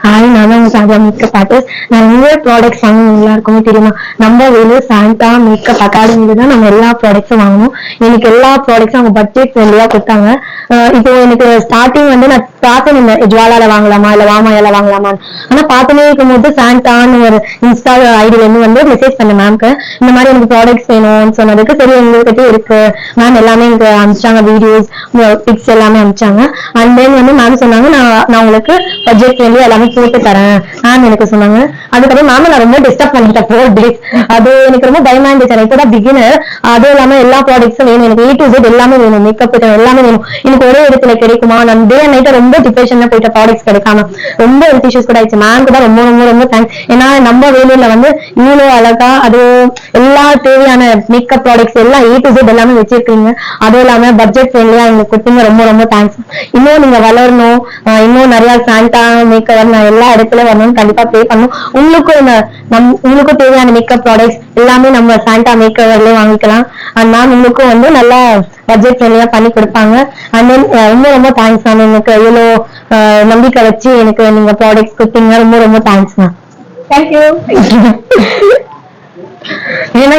Hi, நான் தான் உங்க சாந்தியா மேக்கப் ஆர்டிஸ்ட். நிறைய ப்ராடக்ட்ஸ் வாங்கணும் எல்லாருக்குமே தெரியுமா? நம்ம வேலு சாந்தா மேக்கப் அகாடமில தான் நம்ம எல்லா ப்ராடக்ட்ஸும் வாங்கணும். எனக்கு எல்லா ப்ராடக்ட்ஸும் அவங்க பட்ஜெட் ஃப்ரெண்ட்லியா கொடுத்தாங்க. இப்போ எனக்கு ஸ்டார்டிங் வந்து நான் பார்த்தேன், இந்த ஜுவாலால வாங்கலாமா இல்ல வாமாயால வாங்கலாமான்னு. ஆனா பார்த்துனே இருக்கும்போது சாந்தான்னு ஒரு இன்ஸ்டா ஐடியில இருந்து வந்து மெசேஜ் பண்ண மேம்க்கு, இந்த மாதிரி எனக்கு ப்ராடக்ட்ஸ் வேணும்னு சொன்னதுக்கு, சரி எங்ககிட்ட இருக்கு மேம் எல்லாமே எனக்கு அனுப்பிச்சாங்க, வீடியோஸ் பிக்ஸ் எல்லாமே அனுப்பிச்சாங்க. அண்ட் தென் வந்து மேம் சொன்னாங்க, நான் உங்களுக்கு பட்ஜெட் ஃப்ரெண்ட்லி எல்லாமே போட்டு தரேன் மேம் எனக்கு சொன்னாங்க. அதுக்கப்புறம் மேம் நான் ரொம்ப டிஸ்டர்ப் பண்ணிட்டேன் 4 days. அது எனக்கு ரொம்ப பயமா இருந்துச்சு. இப்பதான் பிகினர், அதுவும் இல்லாம எல்லா ப்ராடக்ட்ஸும் வேணும் எனக்கு, A to Z எல்லாமே வேணும், மேக்கப் எல்லாமே வேணும் எனக்கு ஒரே இடத்துல கிடைக்குமா, நான் டே அண்ட் நைட்டா ரொம்ப டிப்ரெஷன்ல போயிட்ட ப்ராடக்ட்ஸ் கிடைக்காம ரொம்ப ஹெல்த் இஷ்யூஸ் கூட ஆயிடுச்சு. மேம் கூட ரொம்ப ரொம்ப ரொம்ப தேங்க்ஸ். ஏன்னா நம்ம வேலையில வந்து இவ்வளவு அழகா அது எல்லா தேவையான மேக்கப் ப்ராடக்ட்ஸ் எல்லாம் A to Z எல்லாமே வச்சிருக்கீங்க. அதுவும் இல்லாம பட்ஜெட் ஃப்ரெண்ட்லியா எங்களுக்கு கொடுத்தீங்க, ரொம்ப ரொம்ப தேங்க்ஸ். இன்னும் நீங்க வளரணும், இன்னும் நிறைய சாண்டா மேக்கப் நான் எல்லா இடத்துல வரணும்னு கண்டிப்பா ப்ரே பண்ணணும். உங்களுக்கும் தேவையான மேக்கப் ப்ராடக்ட்ஸ் எல்லாமே நம்ம சாண்டா மேக்கப்லயே வாங்கிக்கலாம். அண்ட் மேம் உங்களுக்கும் வந்து நல்லா பட்ஜெட் ஃப்ரெண்ட்லியா பண்ணி கொடுப்பாங்க. அண்ட் தென் ரொம்ப ரொம்ப தேங்க்ஸ் மேம், எனக்கு இவ்வளோ நம்பிக்கை வச்சு எனக்கு நீங்க ப்ராடக்ட்ஸ் கொடுத்தீங்க, ரொம்ப ரொம்ப தேங்க்ஸ் மேம். தேங்க்யூ. ஏன்னா